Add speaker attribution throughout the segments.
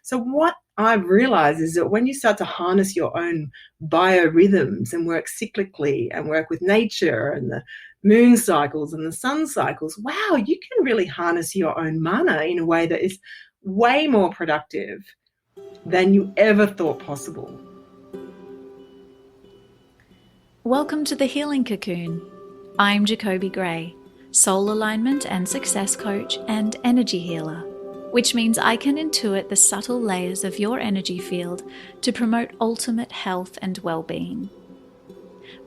Speaker 1: So what I've realized is that when you start to harness your own biorhythms and work cyclically and work with nature and the moon cycles and the sun cycles, wow, you can really harness your own mana in a way that is way more productive than you ever thought possible.
Speaker 2: Welcome to the Healing Cocoon. I'm Jacoby Gray, soul alignment and success coach and energy healer, which means I can intuit the subtle layers of your energy field to promote ultimate health and well-being.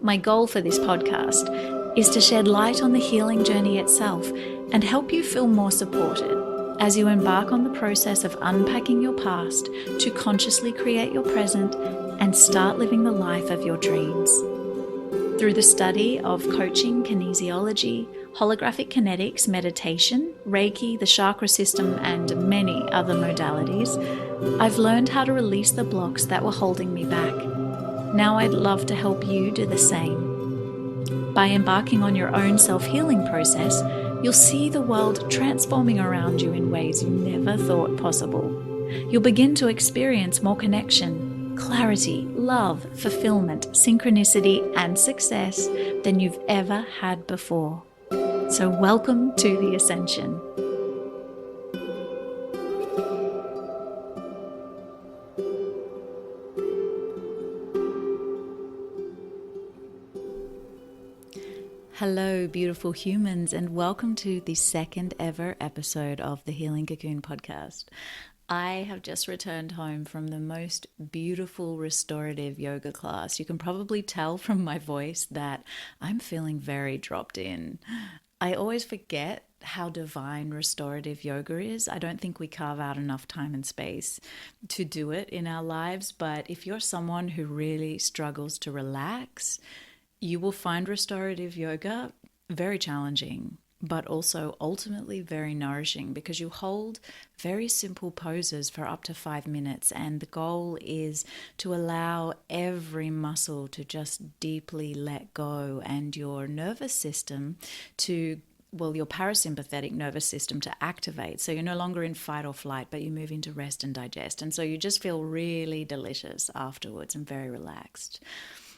Speaker 2: My goal for this podcast is to shed light on the healing journey itself and help you feel more supported as you embark on the process of unpacking your past to consciously create your present and start living the life of your dreams. Through the study of coaching, kinesiology, holographic kinetics, meditation, Reiki, the chakra system, and many other modalities, I've learned how to release the blocks that were holding me back. Now I'd love to help you do the same. By embarking on your own self-healing process, you'll see the world transforming around you in ways you never thought possible. You'll begin to experience more connection, clarity, love, fulfillment, synchronicity, and success than you've ever had before. So welcome to the Ascension. Hello, beautiful humans, and welcome to the second ever episode of the Healing Cocoon podcast. I have just returned home from the most beautiful restorative yoga class. You can probably tell from my voice that I'm feeling very dropped in. I always forget how divine restorative yoga is. I don't think we carve out enough time and space to do it in our lives, but if you're someone who really struggles to relax, you will find restorative yoga very challenging, but also ultimately very nourishing because you hold very simple poses for up to 5 minutes. And the goal is to allow every muscle to just deeply let go and your nervous system to your parasympathetic nervous system to activate. So you're no longer in fight or flight, but you move into rest and digest. And so you just feel really delicious afterwards and very relaxed.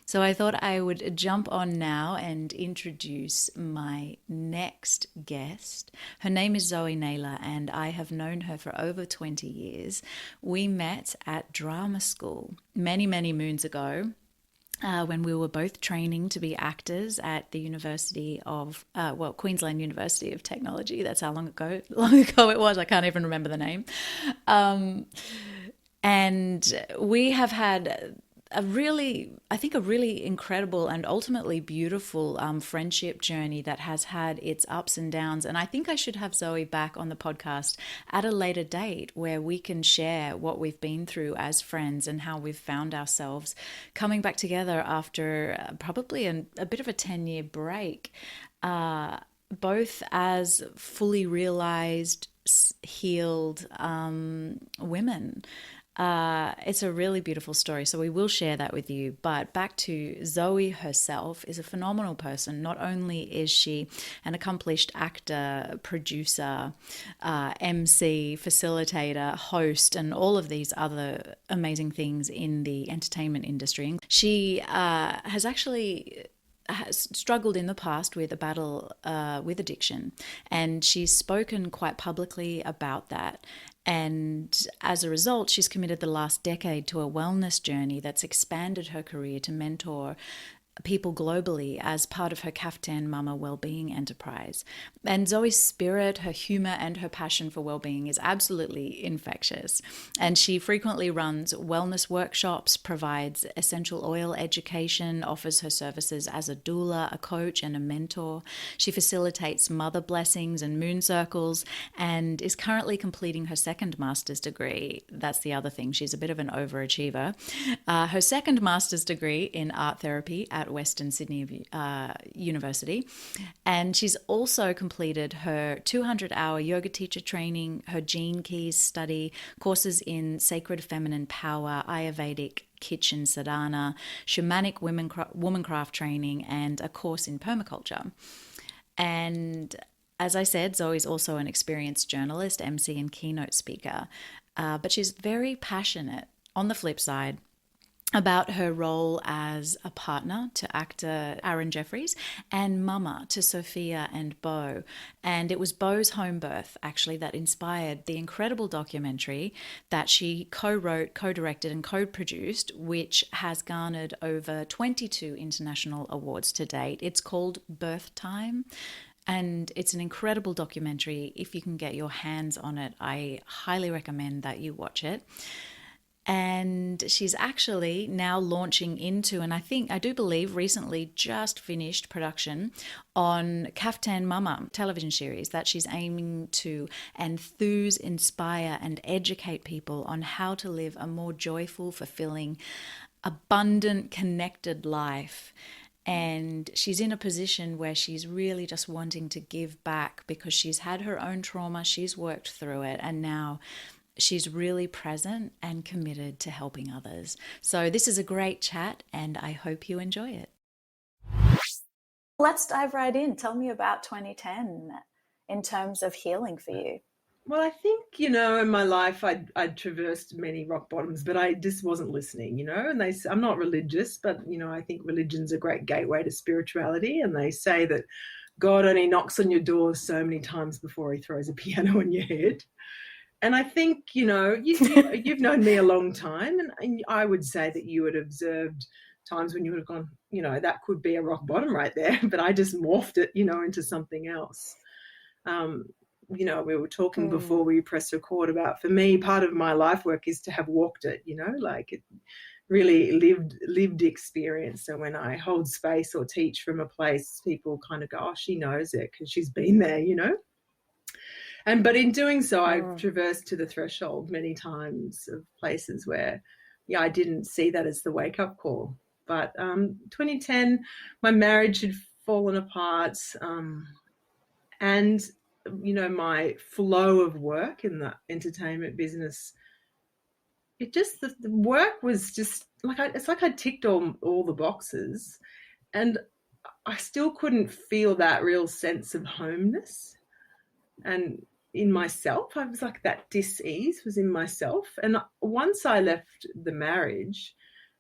Speaker 2: So I thought I would jump on now and introduce my next guest. Her name is Zoe Naylor, and I have known her for over 20 years. We met at drama school many, many moons ago. When we were both training to be actors at the University of, Queensland University of Technology. That's how long ago it was. I can't even remember the name. And we have had a really incredible and ultimately beautiful friendship journey that has had its ups and downs. And I think I should have Zoe back on the podcast at a later date where we can share what we've been through as friends and how we've found ourselves coming back together after probably a bit of a 10-year break, both as fully realized, healed women. It's a really beautiful story, so we will share that with you. But back to Zoe herself is a phenomenal person. Not only is she an accomplished actor, producer, MC, facilitator, host, and all of these other amazing things in the entertainment industry, she has struggled in the past with a battle with addiction, and she's spoken quite publicly about that. And as a result, she's committed the last decade to a wellness journey that's expanded her career to mentor people globally as part of her Kaftan Mama wellbeing enterprise. And Zoe's spirit, her humor, and her passion for wellbeing is absolutely infectious. And she frequently runs wellness workshops, provides essential oil education, offers her services as a doula, a coach, and a mentor. She facilitates mother blessings and moon circles, and is currently completing her second master's degree. That's the other thing. She's a bit of an overachiever. Her second master's degree in art therapy at Western Sydney University. And she's also completed her 200-hour yoga teacher training, her Gene Keys study, courses in sacred feminine power, Ayurvedic kitchen sadhana, shamanic womancraft training, and a course in permaculture. And as I said, Zoe's also an experienced journalist, MC, and keynote speaker. but she's very passionate, on the flip side, about her role as a partner to actor Aaron Jeffries and mama to Sophia and Beau. And it was Beau's home birth, actually, that inspired the incredible documentary that she co-wrote, co-directed and co-produced, which has garnered over 22 international awards to date. It's called Birth Time. And it's an incredible documentary. If you can get your hands on it, I highly recommend that you watch it. And she's actually now launching into, and I do believe recently just finished production on Kaftan Mama television series that she's aiming to enthuse, inspire, and educate people on how to live a more joyful, fulfilling, abundant, connected life. And she's in a position where she's really just wanting to give back because she's had her own trauma, she's worked through it, and now she's really present and committed to helping others. So this is a great chat and I hope you enjoy it. Let's dive right in. Tell me about 2010 in terms of healing for you.
Speaker 1: Well, I think, in my life, I'd traversed many rock bottoms, but I just wasn't listening, and I'm not religious, but, I think religion's a great gateway to spirituality. And they say that God only knocks on your door so many times before he throws a piano on your head. And I think, you've known me a long time, and I would say that you had observed times when you would have gone, that could be a rock bottom right there, but I just morphed it, into something else. We were talking before we pressed record about, for me, part of my life work is to have walked it, like it really lived experience. So when I hold space or teach from a place, people kind of go, oh, she knows it because she's been there, But in doing so, I've traversed to the threshold many times of places where, I didn't see that as the wake-up call. But 2010, my marriage had fallen apart, and, my flow of work in the entertainment business, the work was just like, it's like I ticked all the boxes, and I still couldn't feel that real sense of homeness. And in myself, I was like, that dis-ease was in myself. And once I left the marriage,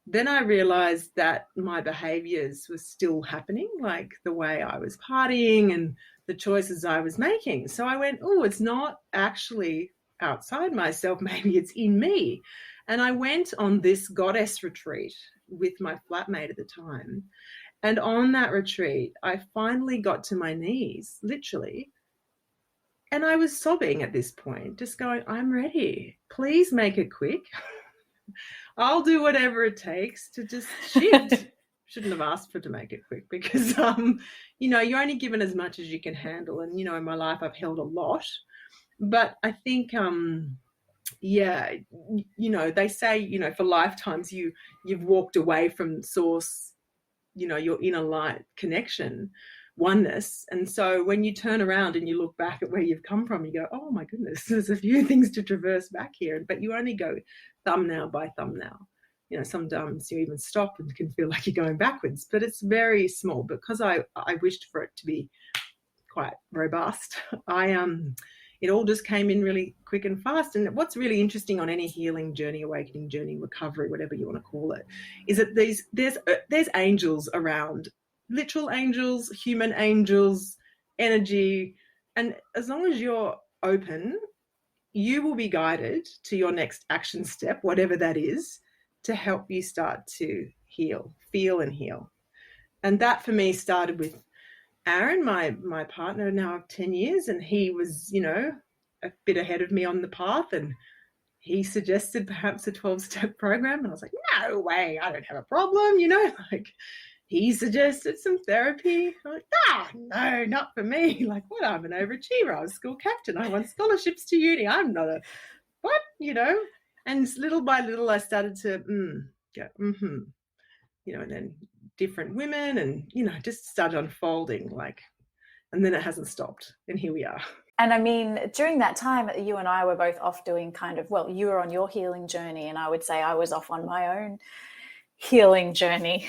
Speaker 1: then I realized that my behaviors were still happening, like the way I was partying and the choices I was making. So I went, oh, it's not actually outside myself. Maybe it's in me. And I went on this goddess retreat with my flatmate at the time. And on that retreat, I finally got to my knees, literally. And I was sobbing at this point, just going, I'm ready. Please make it quick. I'll do whatever it takes to just shift. Shouldn't have asked for to make it quick because, you're only given as much as you can handle. And, in my life, I've held a lot. But I think, they say, for lifetimes you've walked away from source, your inner light connection, oneness. And so when you turn around and you look back at where you've come from, you go, oh my goodness, there's a few things to traverse back here. But you only go thumbnail by thumbnail. Sometimes you even stop and can feel like you're going backwards, but it's very small. Because I wished for it to be quite robust, it all just came in really quick and fast. And what's really interesting on any healing journey, awakening journey, recovery, whatever you want to call it, is that there's angels around, literal angels, human angels, energy. And as long as you're open, you will be guided to your next action step, whatever that is, to help you start to heal, feel and heal. And that for me started with Aaron, my partner now of 10 years, and he was, a bit ahead of me on the path, and he suggested perhaps a 12-step program. And I was like, no way, I don't have a problem, he suggested some therapy. I'm like, no, not for me. Like, what? I'm an overachiever. I was school captain. I won scholarships to uni. I'm not a, what, And little by little, I started to go, and then different women and, just started unfolding, and then it hasn't stopped. And here we are.
Speaker 2: And I mean, during that time, you and I were both off doing you were on your healing journey, and I would say I was off on my own healing journey,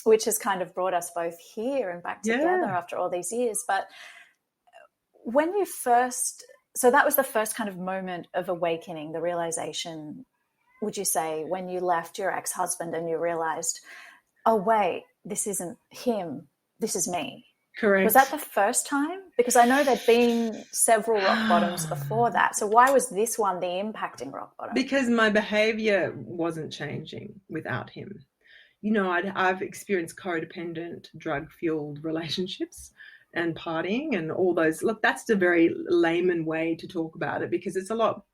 Speaker 2: which has kind of brought us both here and back together after all these years. But when you first So that was the first kind of moment of awakening, the realization, would you say, when you left your ex-husband and you realized, oh, wait, this isn't him, this is me.
Speaker 1: Correct.
Speaker 2: Was that the first time? Because I know there'd been several rock bottoms before that. So why was this one the impacting rock bottom?
Speaker 1: Because my behavior wasn't changing without him. You know, I've experienced codependent, drug-fueled relationships and partying and all those. Look, that's the very layman way to talk about it, because it's a lot,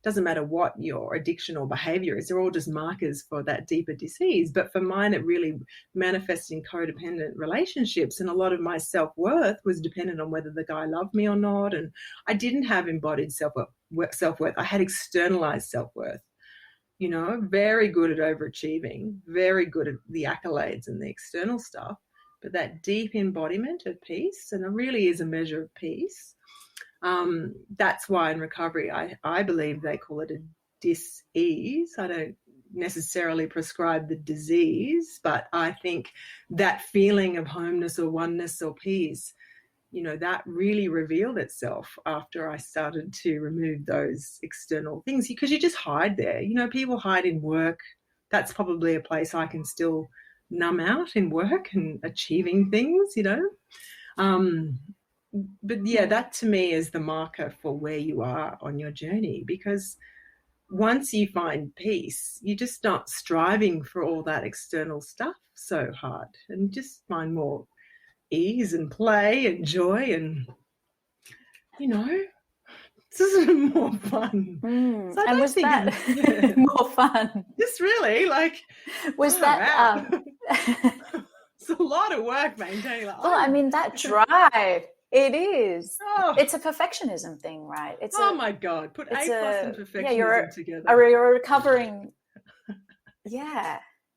Speaker 1: doesn't matter what your addiction or behavior is, they're all just markers for that deeper disease. But for mine, it really manifests in codependent relationships. And a lot of my self-worth was dependent on whether the guy loved me or not. And I didn't have embodied self-worth. I had externalized self-worth. You know, very good at overachieving, very good at the accolades and the external stuff. But that deep embodiment of peace, and it really is a measure of peace. That's why in recovery, I believe they call it a dis-ease. I don't necessarily prescribe the disease, but I think that feeling of homeness or oneness or peace, you know, that really revealed itself after I started to remove those external things, because you just hide there. You know, people hide in work. That's probably a place I can still numb out, in work and achieving things, you know. But yeah, that to me is the marker for where you are on your journey, because once you find peace, you're just not striving for all that external stuff so hard, and just find more ease and play and joy, and, you know, it's just more fun.
Speaker 2: So and was that more fun?
Speaker 1: Just really, like,
Speaker 2: was that
Speaker 1: it's a lot of work maintaining. Like,
Speaker 2: well, I mean, that drive. It is. Oh. It's a perfectionism thing, right? It's
Speaker 1: my God. Put A+ and perfectionism together.
Speaker 2: You're a recovering,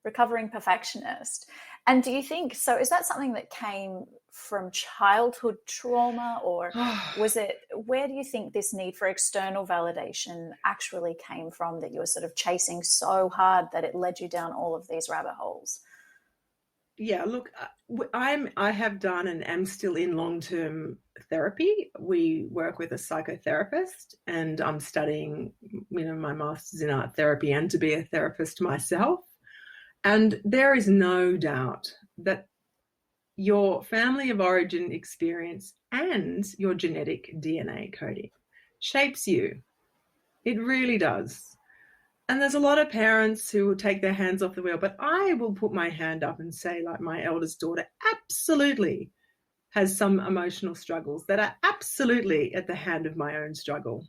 Speaker 2: recovering perfectionist. And do you think, so is that something that came from childhood trauma, or was it, where do you think this need for external validation actually came from, that you were sort of chasing so hard that it led you down all of these rabbit holes?
Speaker 1: Yeah, look, I have done and am still in long-term therapy. We work with a psychotherapist, and I'm studying, you know, my master's in art therapy and to be a therapist myself. And there is no doubt that your family of origin experience and your genetic DNA coding shapes you. It really does. And there's a lot of parents who will take their hands off the wheel, but I will put my hand up and say, like, my eldest daughter absolutely has some emotional struggles that are absolutely at the hand of my own struggle.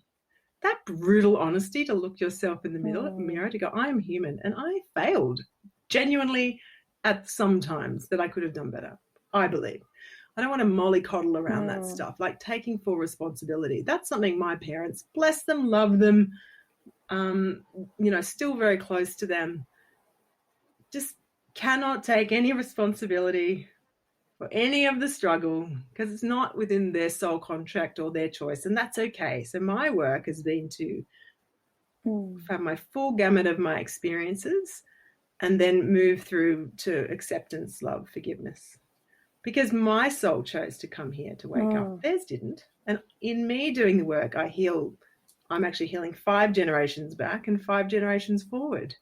Speaker 1: That brutal honesty to look yourself in the mirror, to go, I'm human and I failed genuinely at some times that I could have done better, I believe. I don't want to mollycoddle around that stuff, like taking full responsibility. That's something my parents, bless them, love them, you know, still very close to them, just cannot take any responsibility for any of the struggle, because it's not within their soul contract or their choice, and that's okay. So my work has been to have my full gamut of my experiences and then move through to acceptance, love, forgiveness, because my soul chose to come here to wake up. Theirs didn't. And in me doing the work, I'm actually healing 5 generations back and 5 generations forward.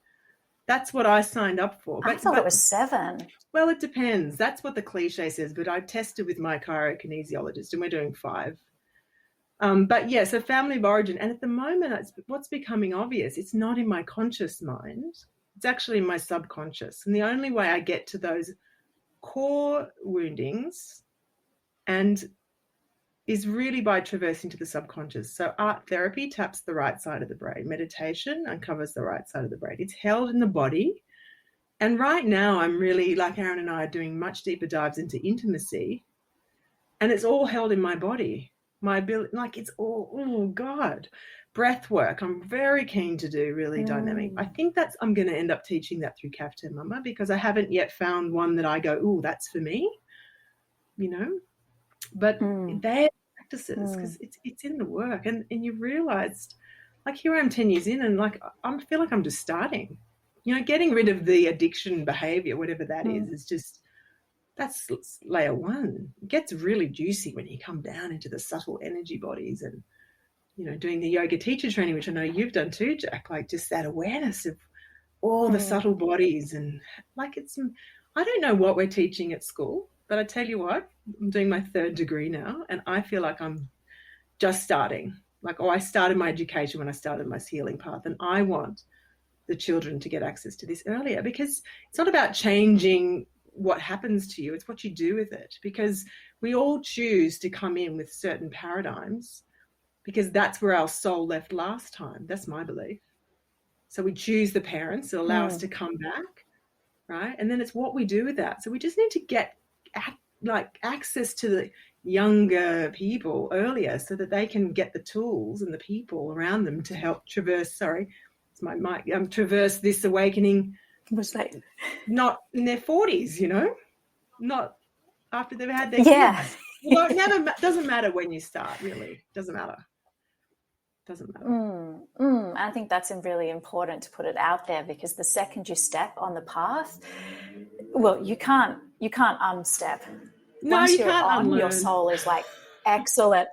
Speaker 1: That's what I signed up for.
Speaker 2: I thought it was 7.
Speaker 1: Well, it depends. That's what the cliche says, but I tested with my chirokinesiologist and we're doing 5. But yeah, so family of origin. And at the moment, what's becoming obvious, it's not in my conscious mind. It's actually in my subconscious. And the only way I get to those core woundings is really by traversing to the subconscious. So art therapy taps the right side of the brain. Meditation uncovers the right side of the brain. It's held in the body. And right now I'm really, like Aaron and I are doing much deeper dives into intimacy, and it's all held in my body. My ability, like, it's all, oh God, breath work. I'm very keen to do really dynamic. I think I'm going to end up teaching that through Kaftan Mama, because I haven't yet found one that I go, oh, that's for me, you know. But they're practices, because it's in the work, and you realized, like, here I am 10 years in, and like I feel like I'm just starting. You know, getting rid of the addiction behavior, whatever that is just, that's layer 1. It gets really juicy when you come down into the subtle energy bodies, and doing the yoga teacher training, which I know you've done too, Jack, like just that awareness of all the subtle bodies. And like I don't know what we're teaching at school, but I tell you what, I'm doing my 3rd degree now, and I feel like I'm just starting. Like, I started my education when I started my healing path, and I want the children to get access to this earlier, because it's not about changing what happens to you, it's what you do with it. Because we all choose to come in with certain paradigms because that's where our soul left last time. That's my belief. So we choose the parents that allow us to come back, right? And then it's what we do with that. So we just need to get access to the younger people earlier so that they can get the tools and the people around them to help traverse this awakening.
Speaker 2: Was like
Speaker 1: not in their 40s, not after they've had their kids. Well, it doesn't matter when you start, really. Doesn't matter.
Speaker 2: I think that's really important to put it out there, because the second you step on the path, well, you can't unstep.
Speaker 1: No,
Speaker 2: once
Speaker 1: you
Speaker 2: you're
Speaker 1: can't
Speaker 2: on,
Speaker 1: unlearn.
Speaker 2: your soul is like, excellent,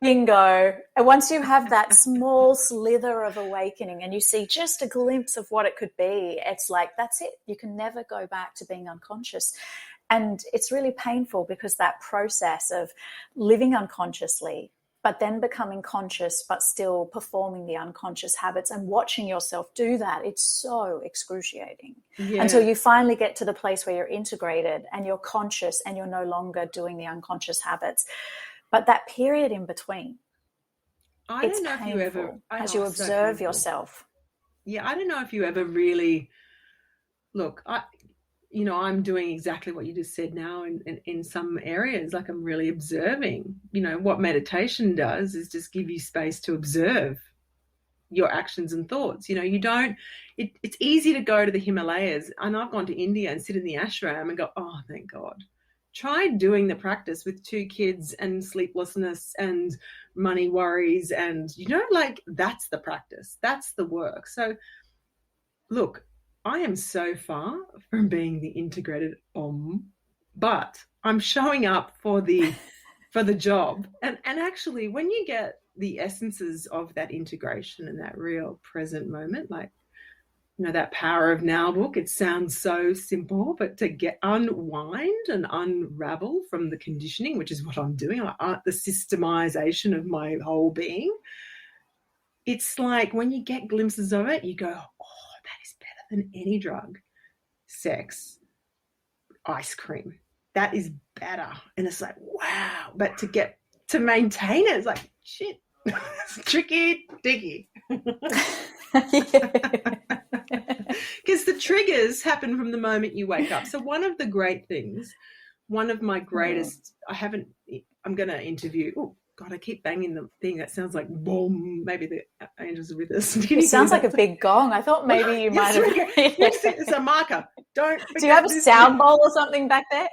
Speaker 2: bingo. And once you have that small slither of awakening and you see just a glimpse of what it could be, it's like, that's it. You can never go back to being unconscious. And it's really painful, because that process of living unconsciously, but then becoming conscious, but still performing the unconscious habits and watching yourself do that, it's so excruciating. Until you finally get to the place where you're integrated and you're conscious and you're no longer doing the unconscious habits. But that period in between, it's painful as you observe yourself.
Speaker 1: Yeah, I don't know if you ever really look. I'm doing exactly what you just said now in some areas. Like, I'm really observing. What meditation does is just give you space to observe your actions and thoughts. It's easy to go to the Himalayas, and I've gone to India and sit in the ashram and go, oh, thank God. Try doing the practice with 2 kids and sleeplessness and money worries, and that's the practice. That's the work. So look, I am so far from being the integrated but I'm showing up for the job. And actually, when you get the essences of that integration and that real present moment, like, that Power of Now book, it sounds so simple, but to unwind and unravel from the conditioning, which is what I'm doing, the systemization of my whole being, it's like when you get glimpses of it, you go, oh, that is better than any drug. Sex, ice cream, that is better. And it's like, wow. But to maintain it, it's like, shit, it's tricky. Because the triggers happen from the moment you wake up. So one of my greatest, I'm going to interview, oh God, I keep banging the thing. That sounds like boom. Maybe the angels are with us.
Speaker 2: It sounds like a big gong. I thought maybe you might have.
Speaker 1: It's a marker. Do
Speaker 2: you have a sound bowl or something back there?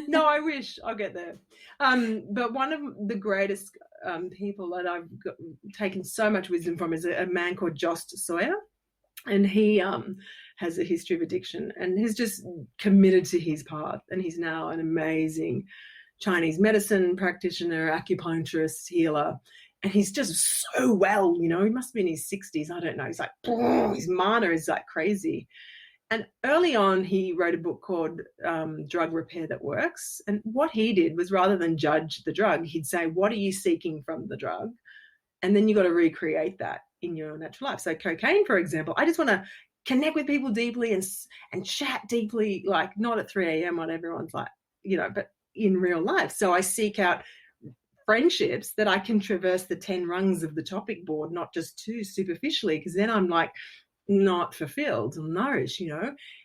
Speaker 1: No, I wish. I'll get there. But one of the greatest people that I've taken so much wisdom from is a man called Jost Sawyer. And he has a history of addiction and has just committed to his path. And he's now an amazing Chinese medicine practitioner, acupuncturist, healer. And he's just so well, he must be in his 60s. I don't know. He's like, his mana is like crazy. And early on, he wrote a book called Drug Repair That Works. And what he did was, rather than judge the drug, he'd say, what are you seeking from the drug? And then you got to recreate that in your natural life. So cocaine, for example, I just want to connect with people deeply and chat deeply, like not at 3 a.m. when everyone's like, but in real life. So I seek out friendships that I can traverse the 10 rungs of the topic board, not just 2 superficially, because then I'm like not fulfilled or nourished.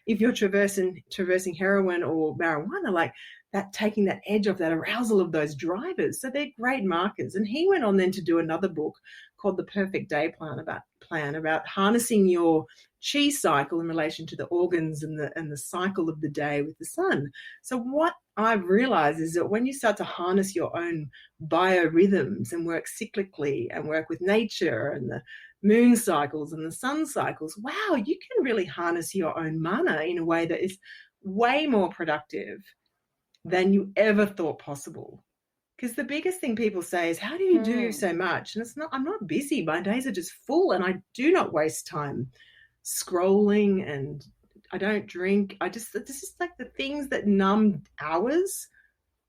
Speaker 1: If you're traversing heroin or marijuana, like that, taking that edge off that arousal of those drivers. So they're great markers. And he went on then to do another book called The Perfect Day Plan about harnessing your chi cycle in relation to the organs and the cycle of the day with the sun. So what I've realized is that when you start to harness your own biorhythms and work cyclically and work with nature and the moon cycles and the sun cycles, wow, you can really harness your own mana in a way that is way more productive than you ever thought possible. Because the biggest thing people say is, how do you do so much? And it's not, I'm not busy. My days are just full, and I do not waste time scrolling, and I don't drink. This is like the things that numb hours.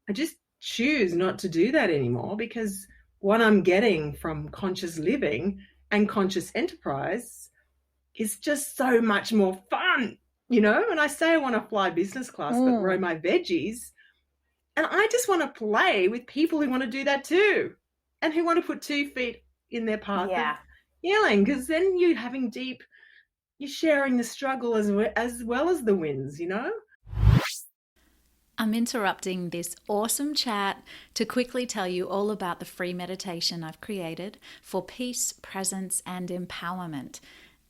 Speaker 1: I just choose not to do that anymore, because what I'm getting from conscious living and conscious enterprise is just so much more fun, And I say I want to fly business class, but grow my veggies. And I just want to play with people who want to do that too, and who want to put 2 feet in their path of healing, because then you're sharing the struggle as well as the wins,
Speaker 2: I'm interrupting this awesome chat to quickly tell you all about the free meditation I've created for peace, presence, and empowerment.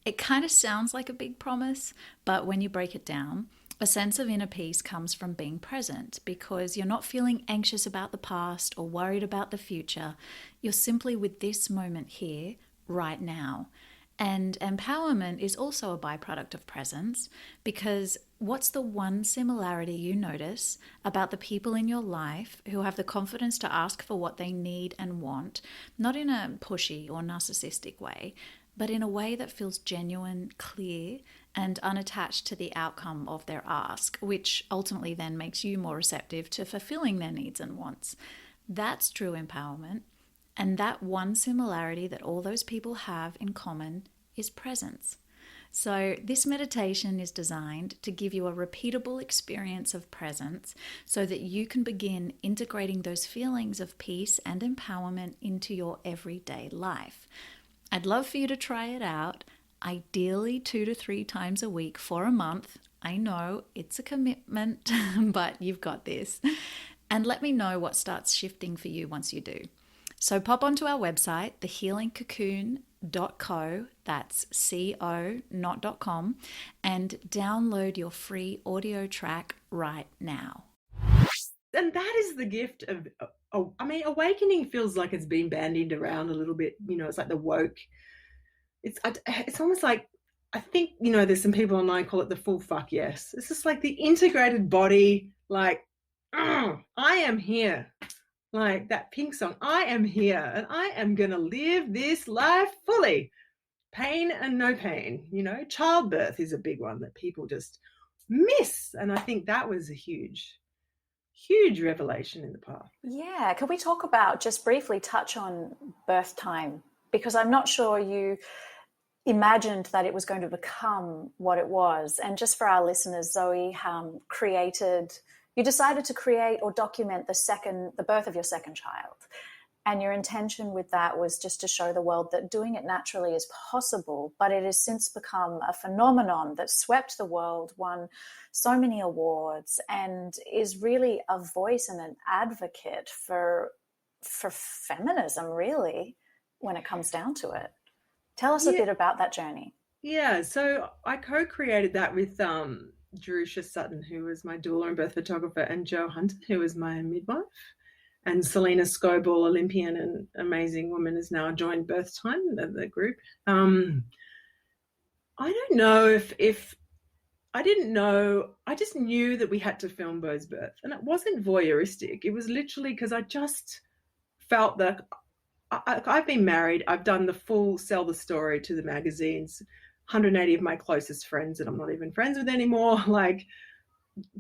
Speaker 2: It kind of sounds like a big promise, but when you break it down, a sense of inner peace comes from being present, because you're not feeling anxious about the past or worried about the future. You're simply with this moment here, right now. And empowerment is also a byproduct of presence, because what's the one similarity you notice about the people in your life who have the confidence to ask for what they need and want, not in a pushy or narcissistic way, but in a way that feels genuine, clear, and unattached to the outcome of their ask, which ultimately then makes you more receptive to fulfilling their needs and wants. That's true empowerment. And that one similarity that all those people have in common is presence. So this meditation is designed to give you a repeatable experience of presence so that you can begin integrating those feelings of peace and empowerment into your everyday life. I'd love for you to try it out, ideally 2 to 3 times a week for a month. I know it's a commitment, but you've got this. And let me know what starts shifting for you once you do. So pop onto our website, thehealingcocoon.co, that's C-O, not .com, and download your free audio track right now.
Speaker 1: And that is the gift of, awakening feels like it's been bandied around a little bit. It's like the woke. It's almost like, I think, there's some people online call it the full fuck yes. It's just like the integrated body, like, I am here. Like that Pink song, I am here, and I am going to live this life fully. Pain and no pain. Childbirth is a big one that people just miss. And I think that was a huge revelation in the path.
Speaker 3: Yeah. Can we talk about, just briefly touch on birth time? Because I'm not sure you imagined that it was going to become what it was. And just for our listeners, Zoe you decided to create or document the birth of your second child. And your intention with that was just to show the world that doing it naturally is possible, but it has since become a phenomenon that swept the world, won so many awards, and is really a voice and an advocate for feminism, really, when it comes down to it. Tell us a bit about that journey.
Speaker 1: Yeah, so I co-created that with Jerusha Sutton, who was my doula and birth photographer, and Jo Hunter, who was my midwife. And Selena Scobell, Olympian and amazing woman, has now joined Birth Time, the group. I don't know if I didn't know. I just knew that we had to film Bo's birth. And it wasn't voyeuristic. It was literally because I just felt that I've been married. I've done the full sell the story to the magazines. 180 of my closest friends that I'm not even friends with anymore, like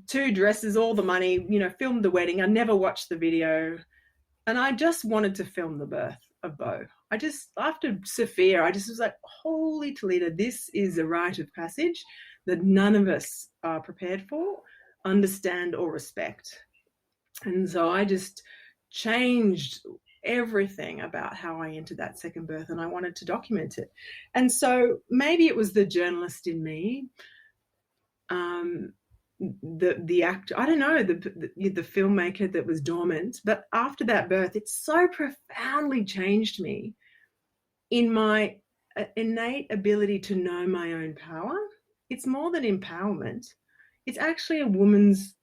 Speaker 1: 2 dresses, all the money, filmed the wedding. I never watched the video. And I just wanted to film the birth of Bo. After Sophia, I just was like, holy Toledo, this is a rite of passage that none of us are prepared for, understand, or respect. And so I just changed everything about how I entered that second birth, and I wanted to document it. And so maybe it was the journalist in me, the actor, I don't know, the filmmaker that was dormant. But after that birth, it so profoundly changed me in my innate ability to know my own power. It's more than empowerment. It's actually a woman's,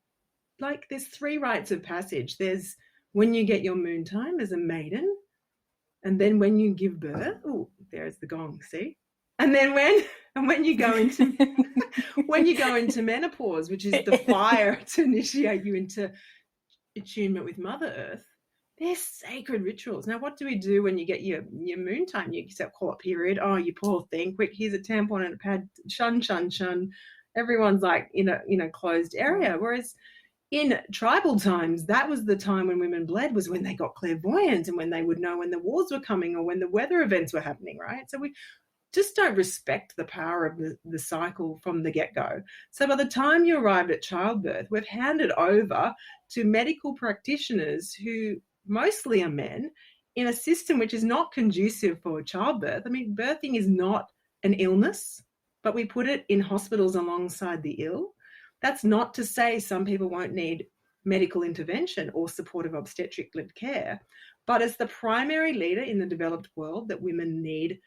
Speaker 1: like, there's 3 rites of passage. There's when you get your moon time as a maiden, and then when you give birth, oh, there's the gong, see? And then when you go into when you go into menopause, which is the fire to initiate you into attunement with Mother Earth, They're sacred rituals. Now, what do we do when you get your moon time? You call it period. Oh, you poor thing. Quick, here's a tampon and a pad. Shun, shun, shun. Everyone's like in a closed area. Whereas in tribal times, that was the time when women bled, was when they got clairvoyant and when they would know when the wars were coming or when the weather events were happening, right? So we just don't respect the power of the cycle from the get-go. So by the time you arrived at childbirth, we've handed over to medical practitioners who mostly are men in a system which is not conducive for childbirth. I mean, birthing is not an illness, but we put it in hospitals alongside the ill. That's not to say some people won't need medical intervention or supportive obstetric-led care, but as the primary leader in the developed world, that women need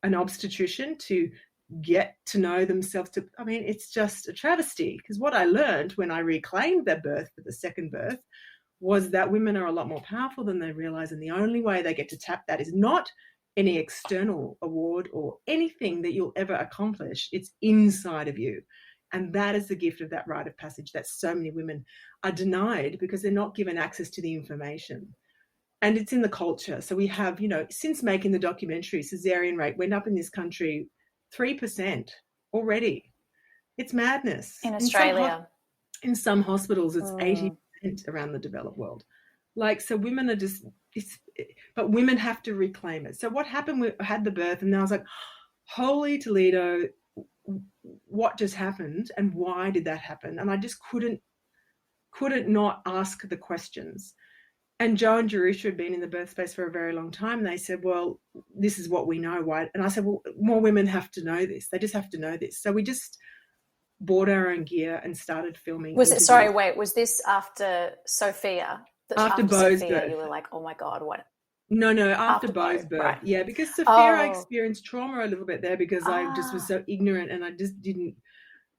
Speaker 1: an obstetrician to get to know themselves. It's just a travesty, because what I learned when I reclaimed their birth for the second birth was that women are a lot more powerful than they realize, and the only way they get to tap that is not any external award or anything that you'll ever accomplish. It's inside of you. And that is the gift of that rite of passage that so many women are denied because they're not given access to the information. And it's in the culture. So we have, since making the documentary, cesarean rate went up in this country 3% already. It's madness.
Speaker 3: In Australia.
Speaker 1: In some hospitals, it's 80% around the developed world. So women are but women have to reclaim it. So what happened, we had the birth, and I was like, holy Toledo, what just happened and why did that happen? And I just couldn't not ask the questions. And Joe and Jerusha had been in the birth space for a very long time. And they said, well, this is what we know. Why? And I said, well, more women have to know this. They just have to know this. So we just bought our own gear and started filming.
Speaker 3: Was this after Sophia?
Speaker 1: After Bo's
Speaker 3: Sophia,
Speaker 1: birth.
Speaker 3: You were like, oh my God, what?
Speaker 1: No, after Bo's birth.
Speaker 3: Right.
Speaker 1: Yeah, because Sophia, I experienced trauma a little bit there because I just was so ignorant, and I just didn't,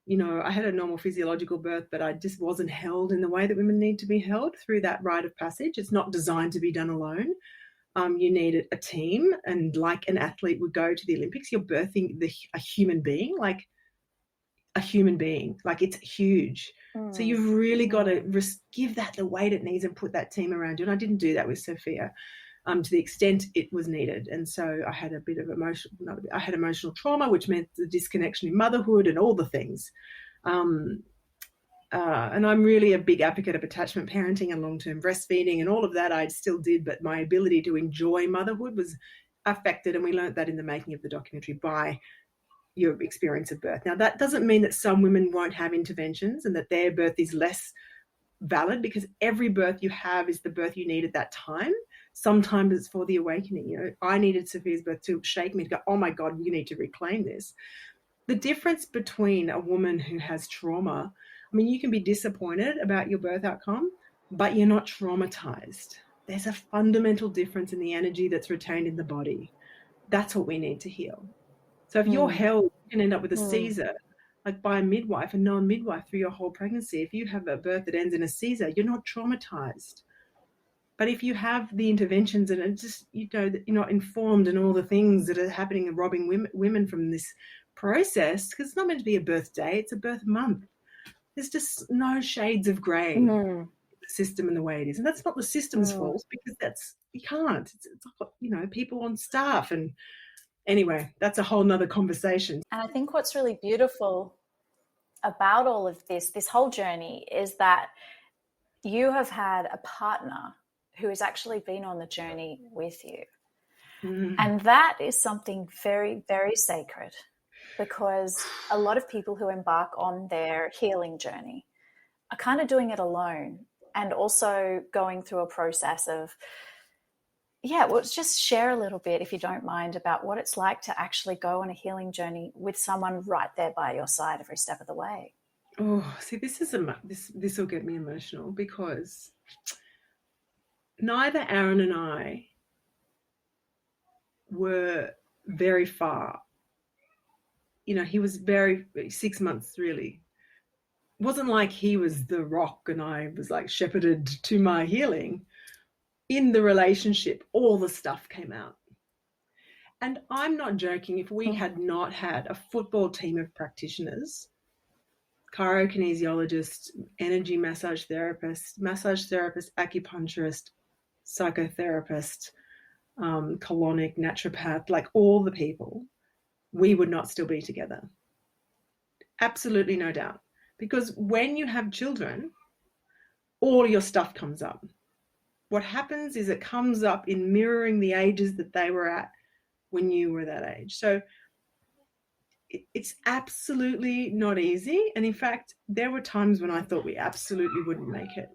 Speaker 1: I had a normal physiological birth, but I just wasn't held in the way that women need to be held through that rite of passage. It's not designed to be done alone. You need a team, and like an athlete would go to the Olympics, you're birthing a human being, like it's huge. So you've really got to give that the weight it needs and put that team around you. And I didn't do that with Sophia to the extent it was needed. And so I had a bit of emotional trauma, which meant the disconnection in motherhood and all the things. And I'm really a big advocate of attachment parenting and long-term breastfeeding, and all of that I still did, but my ability to enjoy motherhood was affected, and we learned that in the making of the documentary, by your experience of birth. Now, that doesn't mean that some women won't have interventions and that their birth is less valid, because every birth you have is the birth you need at that time. Sometimes it's for the awakening. I needed Sophia's birth to shake me, to go, oh my God, you need to reclaim this. The difference between a woman who has trauma, you can be disappointed about your birth outcome, but you're not traumatized. There's a fundamental difference in the energy that's retained in the body. That's what we need to heal. So if you're held, you can end up with a Caesar, like by a midwife, a non-midwife, through your whole pregnancy. If you have a birth that ends in a Caesar, you're not traumatized. But if you have the interventions and it's just, that you're not informed and all the things that are happening and robbing women from this process, because it's not meant to be a birth day, it's a birth month. There's just no shades of grey in the system and the way it is. And that's not the system's fault, because you can't. It's people on staff. And anyway, that's a whole nother conversation.
Speaker 3: And I think what's really beautiful about all of this whole journey, is that you have had a partner who has actually been on the journey with you. And that is something very, very sacred, because a lot of people who embark on their healing journey are kind of doing it alone, and also going through a process of, just share a little bit, if you don't mind, about what it's like to actually go on a healing journey with someone right there by your side every step of the way.
Speaker 1: Oh, see, this will get me emotional, because neither Aaron and I were very far. He was 6 months, really. It wasn't like he was the rock and I was like shepherded to my healing. In the relationship, all the stuff came out. And I'm not joking. If we had not had a football team of practitioners, chirokinesiologists, energy massage therapist, acupuncturist, psychotherapist, colonic, naturopath, like all the people, we would not still be together. Absolutely no doubt. Because when you have children, all your stuff comes up. What happens is it comes up in mirroring the ages that they were at when you were that age. So it's absolutely not easy. And in fact, there were times when I thought we absolutely wouldn't make it.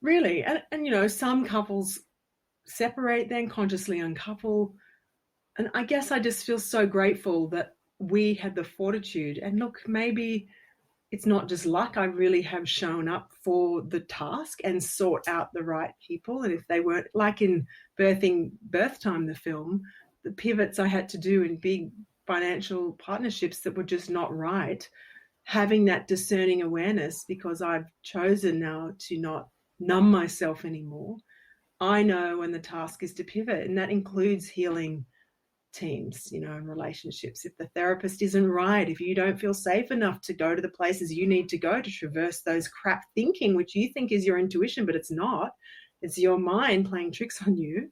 Speaker 1: Really. And you know, some couples separate, then consciously uncouple. And I guess I just feel so grateful that we had the fortitude. And look, maybe it's not just luck. I really have shown up for the task and sought out the right people. And if they weren't, like in Birthing Birth Time, the film, the pivots I had to do in big financial partnerships that were just not right, having that discerning awareness, because I've chosen now to not numb myself anymore. I know when the task is to pivot, and that includes healing teams, you know, and relationships. If the therapist isn't right, if you don't feel safe enough to go to the places you need to go to traverse those crap thinking, which you think is your intuition, but it's not. It's your mind playing tricks on you,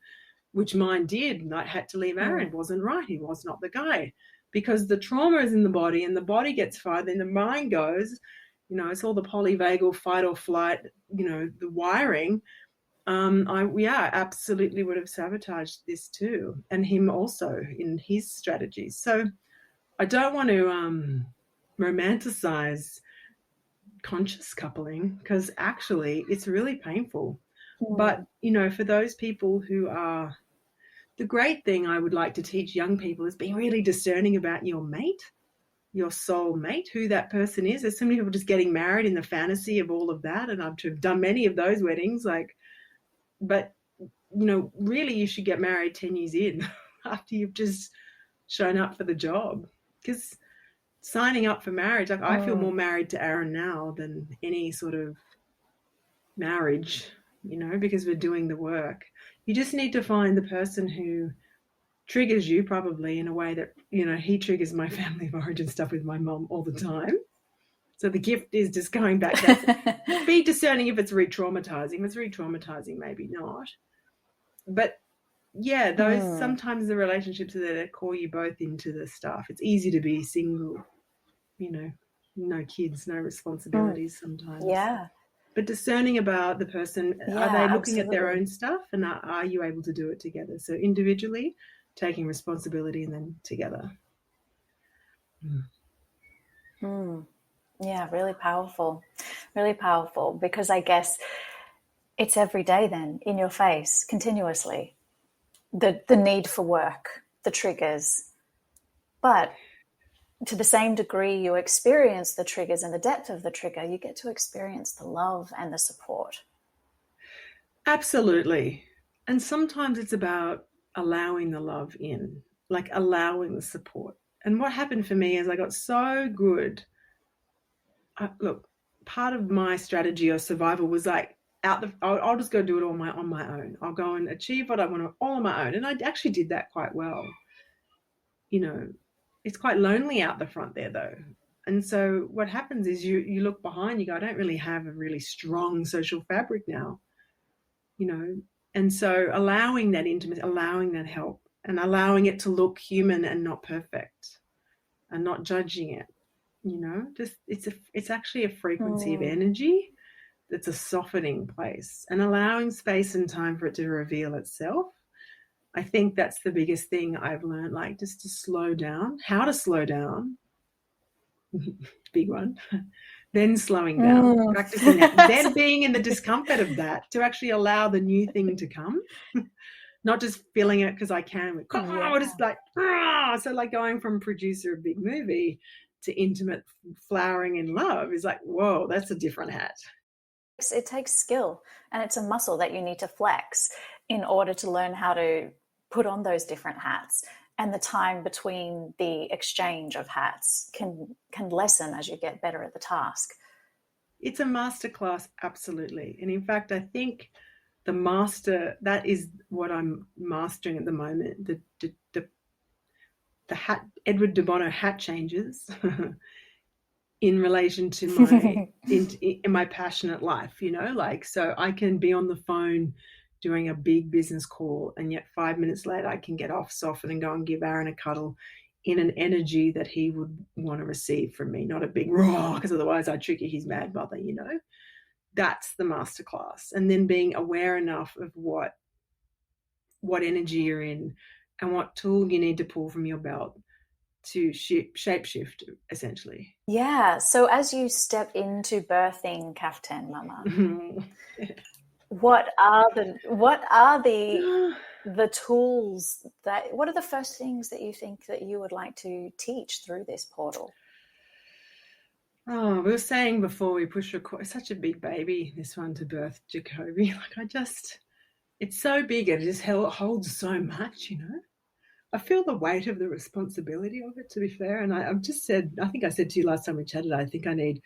Speaker 1: which mine did. And I had to leave Aaron. Wasn't right. He was not the guy. Because the trauma is in the body and the body gets fired, then the mind goes, you know, it's all the polyvagal fight or flight, you know, the wiring. I absolutely would have sabotaged this too, and him also in his strategies. So I don't want to romanticize conscious coupling, because actually it's really painful. But, you know, for those people who are, the great thing I would like to teach young people is being really discerning about your mate, your soul mate, who that person is. There's so many people just getting married in the fantasy of all of that, and I've done many of those weddings, but, you know, really you should get married 10 years in after you've just shown up for the job. Because signing up for marriage, like I feel more married to Aaron now than any sort of marriage, you know, because we're doing the work. You just need to find the person who triggers you, probably in a way that, you know, he triggers my family of origin stuff with my mom all the time. So the gift is just going back. Be discerning if it's re-traumatizing. If it's re-traumatizing, maybe not. But yeah, those sometimes the relationships are there that call you both into the stuff. It's easy to be single, you know, no kids, no responsibilities sometimes.
Speaker 3: Yeah.
Speaker 1: But discerning about the person, are they looking at their own stuff, and are you able to do it together? So individually, taking responsibility, and then together.
Speaker 3: Yeah, really powerful, because I guess it's every day then in your face continuously, the need for work, the triggers. But to the same degree you experience the triggers and the depth of the trigger, you get to experience the love and the support.
Speaker 1: Absolutely. And sometimes it's about allowing the love in, like allowing the support. And what happened for me is I got so good. Look, part of my strategy or survival was like, I'll just go do it on my own. I'll go and achieve what I want all on my own. And I actually did that quite well. You know, it's quite lonely out the front there though. And so what happens is you look behind, you go, I don't really have a really strong social fabric now, you know. And so allowing that intimacy, allowing that help, and allowing it to look human and not perfect, and not judging it, you know, just it's actually a frequency of energy that's a softening place, and allowing space and time for it to reveal itself. I think that's the biggest thing I've learned, like just to slow down, how to slow down, big one, then slowing down, practicing that, then being in the discomfort of that to actually allow the new thing to come, not just feeling it because I can. Just like, so like going from producer of a big movie to intimate flowering in love is like, whoa, that's a different hat.
Speaker 3: It takes skill, and it's a muscle that you need to flex in order to learn how to put on those different hats. And the time between the exchange of hats can lessen as you get better at the task.
Speaker 1: It's a masterclass, absolutely. And in fact, I think that is what I'm mastering at the moment. The hat, Edward de Bono hat changes in relation to my in my passionate life, like, so I can be on the phone doing a big business call, and yet 5 minutes later I can get off, soften, and go and give Aaron a cuddle in an energy that he would want to receive from me, not a big raw, because otherwise I'd trigger his mad mother. That's the masterclass. And then being aware enough of what energy you're in and what tool you need to pull from your belt to shape shift, essentially.
Speaker 3: Yeah. So as you step into birthing Kaftan Mama, what are the tools what are the first things that you think that you would like to teach through this portal?
Speaker 1: Oh, we were saying before we push record, it's such a big baby, this one, to birth Jacoby. Like, it's so big, and it just holds so much, I feel the weight of the responsibility of it, to be fair. And I've just said, I think I said to you last time we chatted, I think I need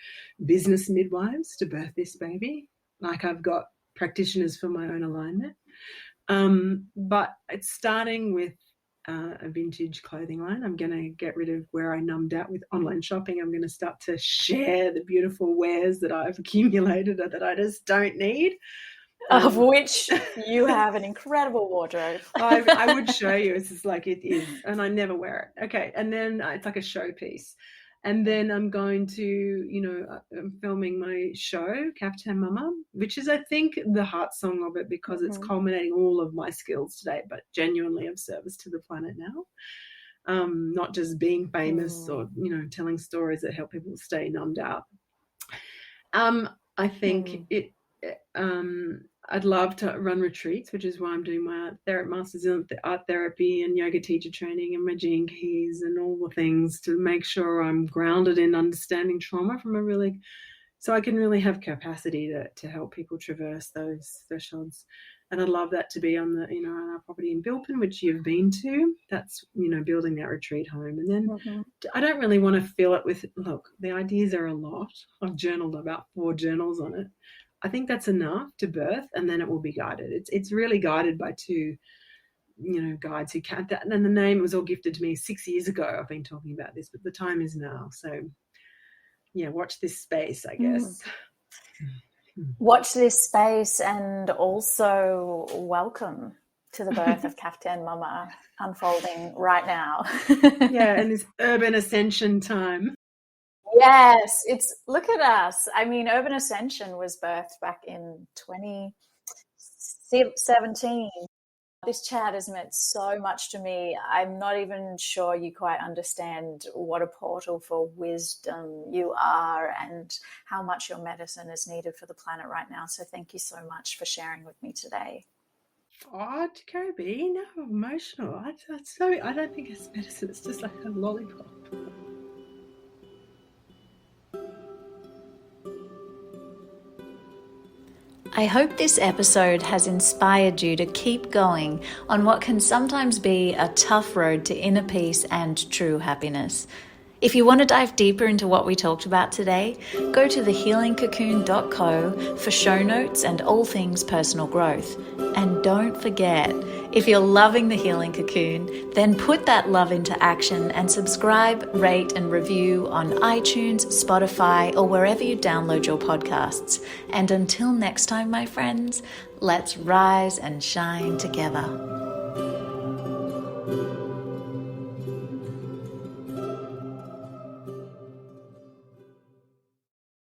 Speaker 1: business midwives to birth this baby. Like, I've got practitioners for my own alignment. But it's starting with a vintage clothing line. I'm going to get rid of where I numbed out with online shopping. I'm going to start to share the beautiful wares that I've accumulated or that I just don't need.
Speaker 3: Of which you have an incredible wardrobe.
Speaker 1: I would show you. It's just like, it is, and I never wear it. Okay, and then it's like a showpiece. And then I'm going to, I'm filming my show, Kaftan Mama, which is, I think, the heart song of it, because it's culminating all of my skills today, but genuinely of service to the planet now. Not just being famous or, telling stories that help people stay numbed out. I think I'd love to run retreats, which is why I'm doing my master's in art therapy and yoga teacher training and my gene keys and all the things to make sure I'm grounded in understanding trauma so I can really have capacity to help people traverse those thresholds. And I'd love that to be on on our property in Bilpin, which you've been to. That's, building that retreat home. And then I don't really want to fill it with, look, the ideas are a lot. I've journaled about 4 journals on it. I think that's enough to birth, and then it will be guided. It's really guided by 2, guides who can't. And the name was all gifted to me 6 years ago. I've been talking about this, but the time is now. So, yeah, watch this space, I guess.
Speaker 3: Watch this space, and also welcome to the birth of Kaftan Mama unfolding right now.
Speaker 1: Yeah, and this urban ascension time.
Speaker 3: Yes, look at us. I mean, Urban Ascension was birthed back in 2017. This chat has meant so much to me. I'm not even sure you quite understand what a portal for wisdom you are and how much your medicine is needed for the planet right now. So thank you so much for sharing with me today.
Speaker 1: Oh, Jacoby, no, emotional. I don't think it's medicine. It's just like a lollipop.
Speaker 2: I hope this episode has inspired you to keep going on what can sometimes be a tough road to inner peace and true happiness. If you want to dive deeper into what we talked about today, go to thehealingcocoon.co for show notes and all things personal growth. And don't forget, if you're loving The Healing Cocoon, then put that love into action and subscribe, rate and review on iTunes, Spotify, or wherever you download your podcasts. And until next time, my friends, let's rise and shine together.